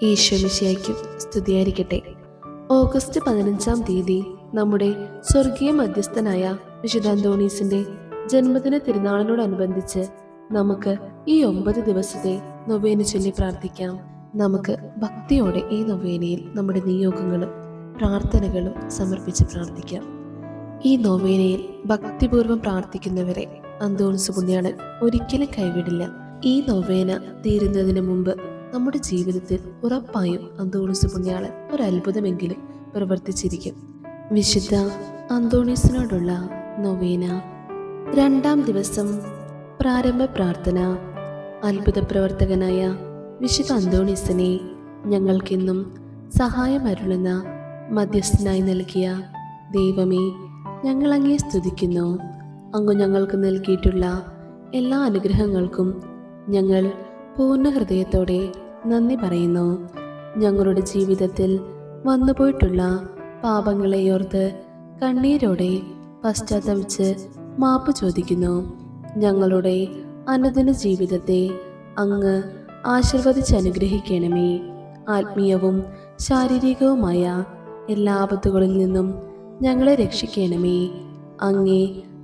ഈശോമിശിഹായ്ക്കും സ്തുതിയായിരിക്കട്ടെ. ഓഗസ്റ്റ് 15-ാം തീയതി നമ്മുടെ സ്വർഗീയ മധ്യസ്ഥനായ വിശുദ്ധ അന്തോണീസിന്റെ ജന്മദിന തിരുനാളിനോടനുബന്ധിച്ച് നമുക്ക് ഈ 9 ദിവസത്തെ നൊവേന ചൊല്ലി പ്രാർത്ഥിക്കാം. നമുക്ക് ഭക്തിയോടെ ഈ നൊവേനയിൽ നമ്മുടെ നിയോഗങ്ങളും പ്രാർത്ഥനകളും സമർപ്പിച്ച് പ്രാർത്ഥിക്കാം. ഈ നൊവേനയിൽ ഭക്തിപൂർവ്വം പ്രാർത്ഥിക്കുന്നവരെ അന്തോണീസ് പുണ്യാളൻ ഒരിക്കലും കൈവിടില്ല. ഈ നൊവേന തീരുന്നതിന് മുമ്പ് നമ്മുടെ ജീവിതത്തിൽ ഉറപ്പായും അന്തോണീസ് പുണ്യാളൻ ഒരു അത്ഭുതമെങ്കിലും പ്രവർത്തിച്ചിരിക്കും. വിശുദ്ധ അന്തോണീസിനോടുള്ള നൊവേന 2-ാം ദിവസം. പ്രാരംഭ പ്രാർത്ഥന. അത്ഭുത പ്രവർത്തകനായ വിശുദ്ധ അന്തോണീസിനെ ഞങ്ങൾക്കെന്നും സഹായമരുളുന്ന മധ്യസ്ഥനായി നൽകിയ ദൈവമേ, ഞങ്ങൾ അങ്ങേ സ്തുതിക്കുന്നു. അങ്ങ് ഞങ്ങൾക്ക് നൽകിയിട്ടുള്ള എല്ലാ അനുഗ്രഹങ്ങൾക്കും ഞങ്ങൾ പൂർണ്ണ ഹൃദയത്തോടെ നന്ദി പറയുന്നു. ഞങ്ങളുടെ ജീവിതത്തിൽ വന്നുപോയിട്ടുള്ള പാപങ്ങളെ ഓർത്ത് കണ്ണീരോടെ പശ്ചാത്തപിച്ച് മാപ്പ് ചോദിക്കുന്നു. ഞങ്ങളുടെ അനുദിന ജീവിതത്തെ അങ്ങ് ആശീർവദിച്ച് അനുഗ്രഹിക്കണമേ. ആത്മീയവും ശാരീരികവുമായ എല്ലാ ആപത്തുകളിൽ നിന്നും ഞങ്ങളെ രക്ഷിക്കണമേ. അങ്ങേ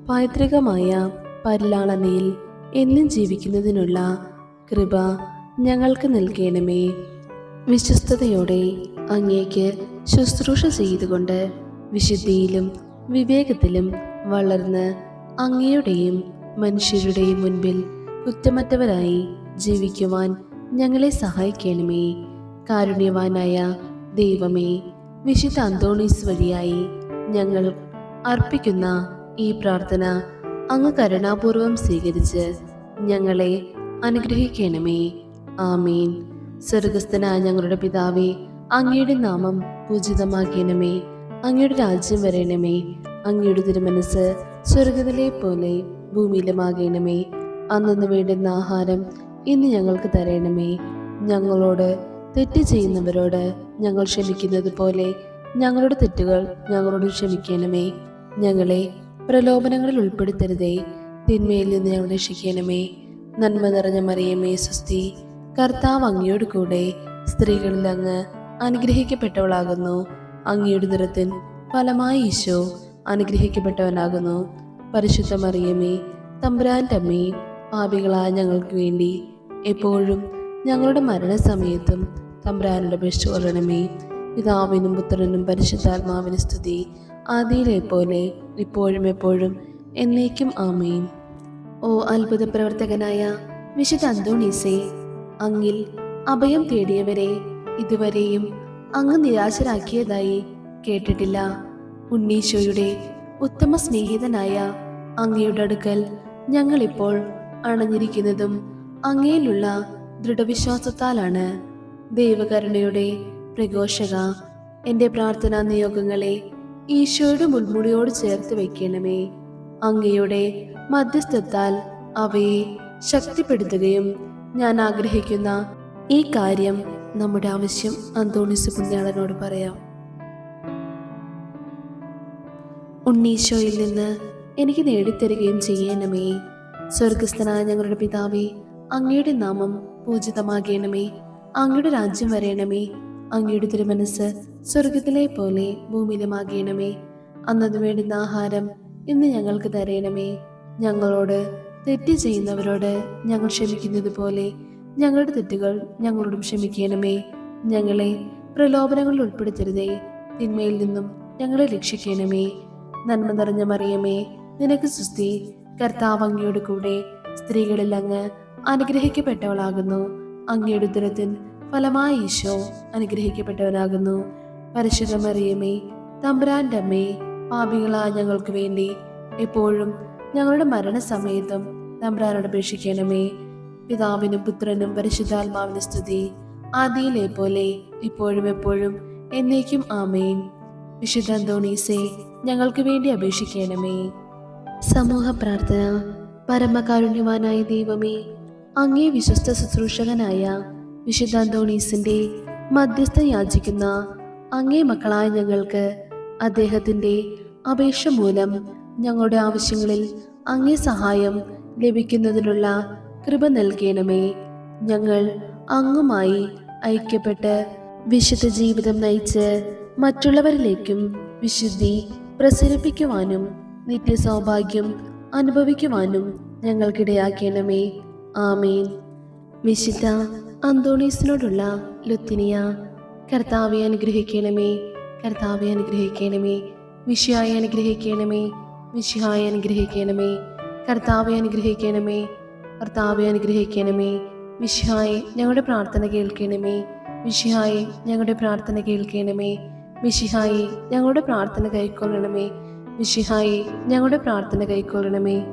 പൈതൃകമായ പരിലാളനയിൽ എന്നും ജീവിക്കുന്നതിനുള്ള കൃപ ഞങ്ങൾക്ക് നൽകണമേ. വിശ്വസ്തയോടെ അങ്ങേക്ക് ശുശ്രൂഷ ചെയ്തുകൊണ്ട് വിശുദ്ധിയിലും വിവേകത്തിലും വളർന്ന് അങ്ങയുടെയും മനുഷ്യരുടെയും മുൻപിൽ കുറ്റമറ്റവരായി ജീവിക്കുവാൻ ഞങ്ങളെ സഹായിക്കണമേ. കാരുണ്യവാനായ ദൈവമേ, വിശുദ്ധ അന്തോണീസ് വഴിയായി ഞങ്ങൾ അർപ്പിക്കുന്ന ഈ പ്രാർത്ഥന അങ്ങ് കരുണാപൂർവം സ്വീകരിച്ച് ഞങ്ങളെ അനുഗ്രഹിക്കണമേ. ആമേൻ. സ്വർഗസ്ഥനായ ഞങ്ങളുടെ പിതാവേ, അങ്ങയുടെ നാമം പൂജിതമാകണമേ. അങ്ങയുടെ രാജ്യം വരണമേ. അങ്ങയുടെ തിരുമനസ് സ്വർഗത്തിലെ പോലെ ഭൂമിയിലുമാകണമേ. അന്നു വേണ്ടുന്ന ആഹാരം ഇന്ന് ഞങ്ങൾക്ക് തരണമേ. ഞങ്ങളോട് തെറ്റ് ചെയ്യുന്നവരോട് ഞങ്ങൾ ക്ഷമിക്കുന്നത് പോലെ ഞങ്ങളുടെ തെറ്റുകൾ ഞങ്ങളോട് ക്ഷമിക്കണമേ. ഞങ്ങളെ പ്രലോഭനങ്ങളിൽ ഉൾപ്പെടുത്തരുതേ, തിന്മയിൽ നിന്ന് ഞങ്ങൾ രക്ഷിക്കണമേ. നന്മ നിറഞ്ഞ മറിയമേ, സ്വസ്തി, കർത്താവ് അങ്ങയോട് കൂടെ സ്ത്രീകളിൽ അങ്ങ് അനുഗ്രഹിക്കപ്പെട്ടവളാകുന്നു. അങ്ങയുടെ ഉദരത്തിൻ ഫലമായി ഈശോ അനുഗ്രഹിക്കപ്പെട്ടവനാകുന്നു. പരിശുദ്ധ മറിയമേ, തമ്പുരാന്റെ അമ്മേ, പാപികളായ ഞങ്ങൾക്ക് വേണ്ടി എപ്പോഴും ഞങ്ങളുടെ മരണസമയത്തും തമ്പുരാനോട് അപേക്ഷിച്ചു കൊള്ളണമേ. പിതാവിനും പുത്രനും പരിശുദ്ധാത്മാവിനും സ്തുതി, ആദിയിലെ പോലെ ഇപ്പോഴും എപ്പോഴും എന്നേക്കും ആമേൻ. ഓ അത്ഭുത പ്രവർത്തകനായ വിശുദ്ധ അന്തോണീസേ, അങ്ങിൽ അഭയം തേടിയവരെ ഇതുവരെയും അങ്ങ് നിരാശരാക്കിയതായി കേട്ടിട്ടില്ല. ഉണ്ണീശോയുടെ ഉത്തമ സ്നേഹിതനായ അങ്ങയുടെ അടുക്കൽ ഞങ്ങളിപ്പോൾ അണഞ്ഞിരിക്കുന്നതും അങ്ങയിലുള്ള ദൃഢവിശ്വാസത്താലാണ്. ദൈവകരുണയുടെ പ്രഘോഷക, എൻ്റെ പ്രാർത്ഥനാ നിയോഗങ്ങളെ ഈശോയുടെ മുൾമുടിയോട് ചേർത്ത് വയ്ക്കണമേ. അങ്ങയുടെ മധ്യസ്ഥത്താൽ അവയെ ശക്തിപ്പെടുത്തുകയും ഞാൻ ആഗ്രഹിക്കുന്ന ഈ കാര്യം നമ്മുടെ ആവശ്യം അന്തോണീസ് പുണ്യാളനോട് പറയാം. ഉണ്ണീശോയിൽ നിന്ന് എനിക്ക് നേടിത്തരികയും ചെയ്യണമേ. സ്വർഗസ്ഥനായ ഞങ്ങളുടെ പിതാവേ, അങ്ങയുടെ നാമം പൂജിതമാകണമേ. അങ്ങയുടെ രാജ്യം വരണമേ. അങ്ങയുടെ തിരുമനസ് സ്വർഗത്തിലെ പോലെ ഭൂമിയിലുമാകണമേ. അന്നു വേണ്ടുന്ന ആഹാരം ഇന്ന് ഞങ്ങൾക്ക് തരണമേ. ഞങ്ങളോട് തെറ്റ് ചെയ്യുന്നവരോട് ഞങ്ങൾ ക്ഷമിക്കുന്നത് പോലെ ഞങ്ങളുടെ തെറ്റുകൾ ഞങ്ങളോടും ക്ഷമിക്കണമേ. ഞങ്ങളെ പ്രലോഭനങ്ങളിൽ ഉൾപ്പെടുത്തരുതേ, തിന്മയിൽ നിന്നും ഞങ്ങളെ രക്ഷിക്കണമേ. നന്മ നിറഞ്ഞ മറിയമേ, നിനക്ക് സ്തുതി, കർത്താവ് അങ്ങയോട് കൂടെ സ്ത്രീകളിൽ അങ്ങ് അനുഗ്രഹിക്കപ്പെട്ടവളാകുന്നു. അങ്ങയുടെ ഉദരത്തിൻ ഫലമായി ഈശോ അനുഗ്രഹിക്കപ്പെട്ടവനാകുന്നു. പരിശുദ്ധ മറിയമേ, തമ്പുരാന്റെ അമ്മേ, പാപികളായ ഞങ്ങൾക്ക് വേണ്ടി എപ്പോഴും ഞങ്ങളുടെ മരണസമയത്തും തമ്പുരാനോട് അപേക്ഷിക്കണമേ. പിതാവിനും പുത്രനും പരിശുദ്ധാത്മാവിനും സ്തുതി, ആദിയിലെ പോലെ ഇപ്പോഴും എപ്പോഴും എന്നേക്കും ആമേൻ. വിശുദ്ധ അന്തോണീസേ, ഞങ്ങൾക്ക് വേണ്ടി അപേക്ഷിക്കണമേ. സമൂഹ പ്രാർത്ഥന. പരമകാരുണ്യവാനായ ദൈവമേ, അങ്ങേ വിശ്വസ്ത ശുശ്രൂഷകനായ വിശുദ്ധ അന്തോണീസിന്റെ മധ്യസ്ഥ യാചിക്കുന്ന അങ്ങേ മക്കളായ ഞങ്ങൾക്ക് അദ്ദേഹത്തിന്റെ അപേക്ഷ മൂലം ഞങ്ങളുടെ ആവശ്യങ്ങളിൽ അങ്ങേ സഹായം ലഭിക്കുന്നതിനുള്ള കൃപ നൽകണമേ. ഞങ്ങൾ അങ്ങുമായി ഐക്യപ്പെട്ട് വിശുദ്ധ ജീവിതം നയിച്ച് മറ്റുള്ളവരിലേക്കും വിശുദ്ധി പ്രസരിപ്പിക്കുവാനും നിത്യസൗഭാഗ്യം അനുഭവിക്കുവാനും ഞങ്ങൾക്കിടയാക്കണമേ. ആമേൻ. വിശുദ്ധ അന്തോണീസിനോടുള്ള ലുത്തിനിയ. കർത്താവെ അനുഗ്രഹിക്കണമേ, കർത്താവെ അനുഗ്രഹിക്കണമേ, മിശിഹായെ അനുഗ്രഹിക്കണമേ, മിശിഹായെ അനുഗ്രഹിക്കണമേ, കർത്താവെ അനുഗ്രഹിക്കണമേ, കർത്താവെ അനുഗ്രഹിക്കണമേ, മിശിഹായെ ഞങ്ങളുടെ പ്രാർത്ഥന കേൾക്കണമേ, മിശിഹായെ ഞങ്ങളുടെ പ്രാർത്ഥന കേൾക്കണമേ, മിശിഹായെ ഞങ്ങളുടെ പ്രാർത്ഥന കൈക്കൊള്ളണമേ, മിശിഹായെ ഞങ്ങളുടെ പ്രാർത്ഥന കൈക്കൊള്ളണമേ.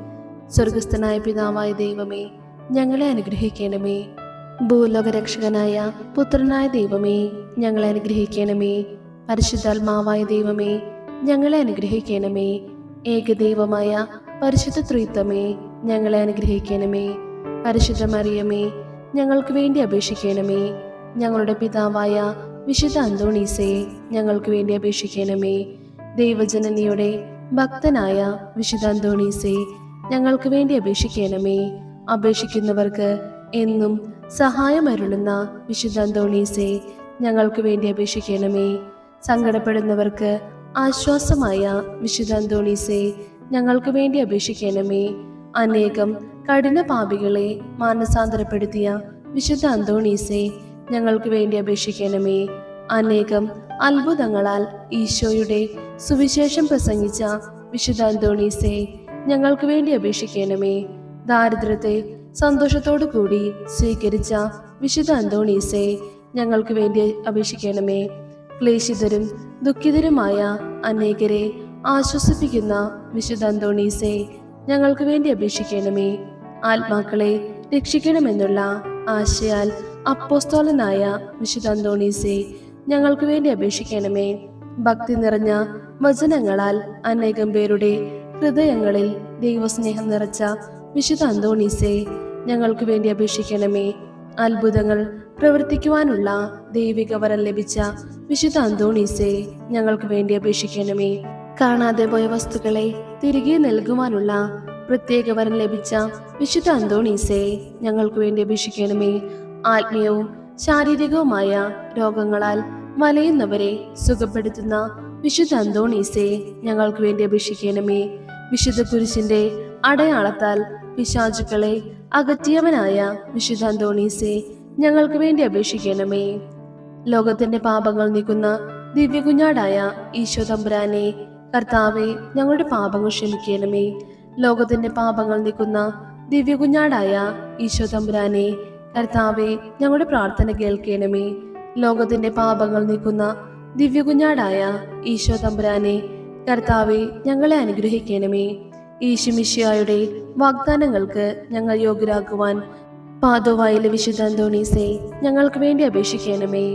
സ്വർഗസ്ഥനായ പിതാവായ ദൈവമേ, ഞങ്ങളെ അനുഗ്രഹിക്കണമേ. ഭൂലോകരക്ഷകനായ പുത്രനായ ദൈവമേ, ഞങ്ങളെ അനുഗ്രഹിക്കണമേ. പരിശുദ്ധാത്മാവായ ദൈവമേ, ഞങ്ങളെ അനുഗ്രഹിക്കണമേ. ഏകദൈവമായ പരിശുദ്ധ ത്രിത്വമേ, ഞങ്ങളെ അനുഗ്രഹിക്കണമേ. പരിശുദ്ധ മറിയമേ, ഞങ്ങൾക്ക് വേണ്ടി അപേക്ഷിക്കണമേ. ഞങ്ങളുടെ പിതാവായ വിശുദ്ധ അന്തോണീസേ, ഞങ്ങൾക്ക് വേണ്ടി അപേക്ഷിക്കണമേ. ദൈവജനനിയുടെ ഭക്തനായ വിശുദ്ധ അന്തോണീസേ, ഞങ്ങൾക്ക് വേണ്ടി അപേക്ഷിക്കണമേ. അപേക്ഷിക്കുന്നവർക്ക് എന്നും സഹായമരുളുന്ന വിശുദ്ധ അന്തോണീസേ, ഞങ്ങൾക്ക് വേണ്ടി അപേക്ഷിക്കണമേ. സങ്കടപ്പെടുന്നവർക്ക് ആശ്വാസമായ വിശുദ്ധ അന്തോണീസേ, ഞങ്ങൾക്ക് വേണ്ടി അപേക്ഷിക്കണമേ. അനേകം കഠിന പാപികളെ മാനസാന്തരപ്പെടുത്തിയ വിശുദ്ധ അന്തോണീസേ, ഞങ്ങൾക്ക് വേണ്ടി അപേക്ഷിക്കണമേ. അനേകം അത്ഭുതങ്ങളാൽ ഈശോയുടെ സുവിശേഷം പ്രസംഗിച്ച വിശുദ്ധ അന്തോണീസേ, ഞങ്ങൾക്ക് വേണ്ടി അപേക്ഷിക്കണമേ. ദാരിദ്ര്യത്തെ സന്തോഷത്തോടു കൂടി സ്വീകരിച്ച വിശുദ്ധ അന്തോണീസേ, ഞങ്ങൾക്ക് വേണ്ടി അപേക്ഷിക്കണമേ. ക്ലേശിതരും ദുഃഖിതരുമായ അനേകരെ ആശ്വസിപ്പിക്കുന്ന വിശുദ്ധ അന്തോണീസേ, ഞങ്ങൾക്ക് വേണ്ടി അപേക്ഷിക്കണമേ. ആത്മാക്കളെ രക്ഷിക്കണമെന്നുള്ള ആശയാൽ അപ്പോസ്തലനായ വിശുദ്ധ അന്തോണീസേ, ഞങ്ങൾക്ക് വേണ്ടി അപേക്ഷിക്കണമേ. ഭക്തി നിറഞ്ഞ വചനങ്ങളാൽ അനേകം പേരുടെ ഹൃദയങ്ങളിൽ ദൈവസ്നേഹം നിറച്ച വിശുദ്ധ അന്തോണീസേ, ഞങ്ങൾക്ക് വേണ്ടി അപേക്ഷിക്കണമേ. അത്ഭുതങ്ങൾ പ്രവർത്തിക്കുവാനുള്ള ദൈവിക വരം ലഭിച്ച വിശുദ്ധ അന്തോണീസേ, ഞങ്ങൾക്ക് വേണ്ടി അപേക്ഷിക്കണമേ. കാണാതെ പോയ വസ്തുക്കളെ തിരികെ നൽകുവാനുള്ള പ്രത്യേക വരം ലഭിച്ച വിശുദ്ധ അന്തോണീസേ, ഞങ്ങൾക്ക് വേണ്ടി അപേക്ഷിക്കണമേ. ആത്മീയവും ശാരീരികവുമായ രോഗങ്ങളാൽ വലയുന്നവരെ സുഖപ്പെടുത്തുന്ന വിശുദ്ധ അന്തോണീസേ, ഞങ്ങൾക്ക് വേണ്ടി അപേക്ഷിക്കണമേ. വിശുദ്ധ കുരിശിന്റെ അടയാളത്താൽ പിശാചുക്കളെ അകറ്റിയവനായ വിശുദ്ധ അന്തോണീസേ, ഞങ്ങൾക്ക് വേണ്ടി അപേക്ഷിക്കണമേ. ലോകത്തിന്റെ പാപങ്ങൾ നീക്കുന്ന ദിവ്യകുഞ്ഞാടായ ഈശോ തമ്പുരാനെ, കർത്താവെ ഞങ്ങളുടെ പാപങ്ങൾ ക്ഷമിക്കണമേ. ലോകത്തിന്റെ പാപങ്ങൾ നീക്കുന്ന ദിവ്യകുഞ്ഞാടായ ഈശോ തമ്പുരാനെ, കർത്താവെ ഞങ്ങളുടെ പ്രാർത്ഥന കേൾക്കണമേ. ലോകത്തിന്റെ പാപങ്ങൾ നീക്കുന്ന ദിവ്യകുഞ്ഞാടായ ഈശോ തമ്പുരാനെ, കർത്താവെ ഞങ്ങളെ അനുഗ്രഹിക്കണമേ. ഈശോമിശിഹായുടെ വാഗ്ദാനങ്ങൾക്ക് ഞങ്ങൾ യോഗ്യരാക്കുവാൻ പാദോവായിലെ വിശുദ്ധ അന്തോണീസേ, ഞങ്ങൾക്ക് വേണ്ടി അപേക്ഷിക്കണമേ.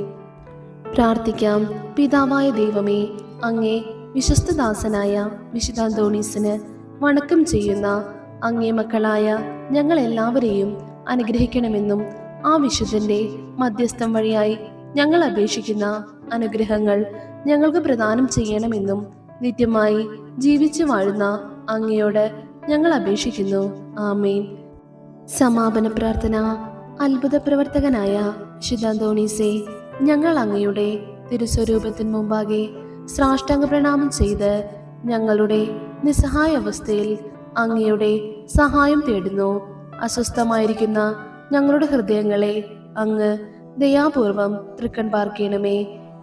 പ്രാർത്ഥിക്കാം. പിതാവായ ദൈവമേ, അങ്ങേ വിശ്വസ്തദാസനായ വിശുദ്ധ അന്തോണീസിന് വണക്കം ചെയ്യുന്ന അങ്ങേ മക്കളായ ഞങ്ങൾ എല്ലാവരെയും അനുഗ്രഹിക്കണമെന്നും ആ വിശുദ്ധന്റെ മധ്യസ്ഥം വഴിയായി ഞങ്ങൾ അപേക്ഷിക്കുന്ന അനുഗ്രഹങ്ങൾ ഞങ്ങൾക്ക് പ്രദാനം ചെയ്യണമെന്നും നിത്യമായി ജീവിച്ചു വാഴുന്ന അങ്ങയോട് ഞങ്ങൾ അപേക്ഷിക്കുന്നു. ആമേൻ. സമാപന പ്രാർത്ഥന. അത്ഭുത പ്രവർത്തകനായ വിശുദ്ധ അന്തോണീസേ, ഞങ്ങൾ അങ്ങയുടെ തിരുസ്വരൂപത്തിന് മുമ്പാകെ സാഷ്ടാംഗ പ്രണാമം ചെയ്ത് ഞങ്ങളുടെ നിസ്സഹായ അവസ്ഥയിൽ അങ്ങയുടെ സഹായം തേടുന്നു. അസ്വസ്ഥമായിരിക്കുന്ന ഞങ്ങളുടെ ഹൃദയങ്ങളെ അങ്ങ് ദയാപൂർവം തൃക്കൺ പാർക്കണമേ.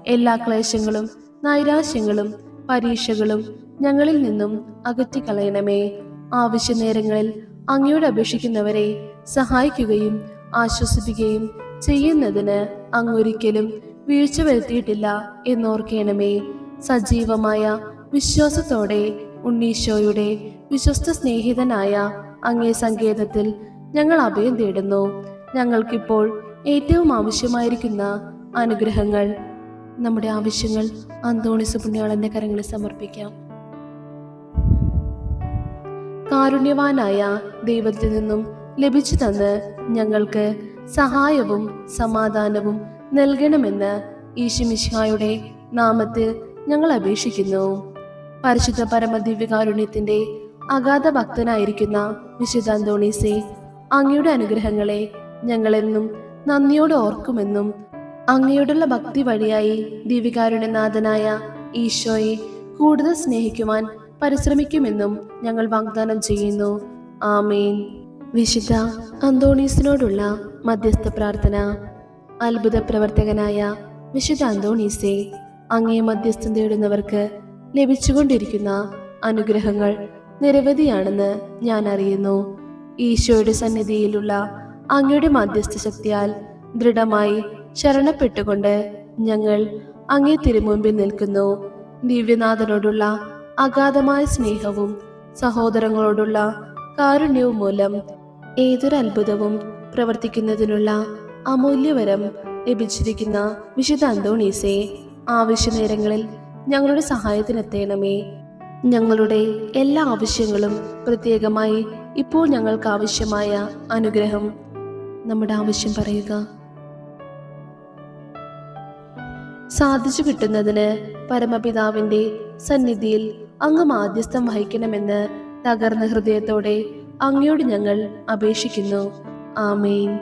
എല്ലാ ക്ലേശങ്ങളും നൈരാശ്യങ്ങളും പരീക്ഷകളും ഞങ്ങളിൽ നിന്നും അകറ്റിക്കളയണമേ. ആവശ്യ നേരങ്ങളിൽ അങ്ങയോട് അപേക്ഷിക്കുന്നവരെ സഹായിക്കുകയും ആശ്വസിപ്പിക്കുകയും ചെയ്യുന്നതിന് അങ്ങൊരിക്കലും വീഴ്ച വരുത്തിയിട്ടില്ല എന്നോർക്കണമേ. സജീവമായ വിശ്വാസത്തോടെ ഉണ്ണീശോയുടെ വിശ്വസ്ത സ്നേഹിതനായ അങ്ങേ സങ്കേതത്തിൽ ഞങ്ങൾ അഭയം തേടുന്നു. ഞങ്ങൾക്കിപ്പോൾ ഏറ്റവും ആവശ്യമായിരിക്കുന്ന അനുഗ്രഹങ്ങൾ, നമ്മുടെ ആവശ്യങ്ങൾ അന്തോണീസ് പുണ്യാളന്റെ കരങ്ങളിൽ സമർപ്പിക്കാം. കാരുണ്യവാനായ ദൈവത്തിൽ നിന്നും ലഭിച്ചു തന്ന് ഞങ്ങൾക്ക് സഹായവും സമാധാനവും നൽകണമെന്ന് ഈശോമിശിഹായുടെ നാമത്തിൽ ഞങ്ങൾ അപേക്ഷിക്കുന്നു. പരിശുദ്ധ പരമദിവ്യകാരുണ്യത്തിന്റെ അഗാധ ഭക്തനായിരിക്കുന്ന വിശുദ്ധ അന്തോണീസേ, അങ്ങയുടെ അനുഗ്രഹങ്ങളെ ഞങ്ങളെന്നും നന്ദിയോടെ ഓർക്കുമെന്നും അങ്ങയോടുള്ള ഭക്തി വഴിയായി ദിവ്യകാരുണ്യനാഥനായ ഈശോയെ കൂടുതൽ സ്നേഹിക്കുവാൻ പരിശ്രമിക്കുമെന്നും ഞങ്ങൾ വാഗ്ദാനം ചെയ്യുന്നു. ആമേൻ. വിശുദ്ധ അന്തോണീസിനോടുള്ള മധ്യസ്ഥ പ്രാർത്ഥന. അത്ഭുത പ്രവർത്തകനായ വിശുദ്ധ അന്തോണീസെ, അങ്ങേ മധ്യസ്ഥം തേടുന്നവർക്ക് ലഭിച്ചുകൊണ്ടിരിക്കുന്ന അനുഗ്രഹങ്ങൾ നിരവധിയാണെന്ന് ഞാൻ അറിയുന്നു. ഈശോയുടെ സന്നിധിയിലുള്ള അങ്ങയുടെ മധ്യസ്ഥ ശക്തിയാൽ ദൃഢമായി ശരണപ്പെട്ടുകൊണ്ട് ഞങ്ങൾ അങ്ങേ തിരുമുമ്പിൽ നിൽക്കുന്നു. ദിവ്യനാഥനോടുള്ള അഗാധമായ സ്നേഹവും സഹോദരങ്ങളോടുള്ള കാരുണ്യവും മൂലം ഏതൊരു അത്ഭുതവും പ്രവർത്തിക്കുന്നതിനുള്ള അമൂല്യവരം ലഭിച്ചിരിക്കുന്ന വിശുദ്ധ അന്തോണീസെ, ആവശ്യ നേരങ്ങളിൽ ഞങ്ങളുടെ സഹായത്തിനെത്തേണമേ. ഞങ്ങളുടെ എല്ലാ ആവശ്യങ്ങളും, പ്രത്യേകമായി ഇപ്പോൾ ഞങ്ങൾക്ക് ആവശ്യമായ അനുഗ്രഹം, നമ്മുടെ ആവശ്യം പറയുക, സാധിച്ചു കിട്ടുന്നതിന് പരമപിതാവിന്റെ സന്നിധിയിൽ അങ്ങ് മാധ്യസ്ഥം വഹിക്കണമെന്ന് തകർന്ന ഹൃദയത്തോടെ അങ്ങയോട് ഞങ്ങൾ അപേക്ഷിക്കുന്നു. ആമേൻ.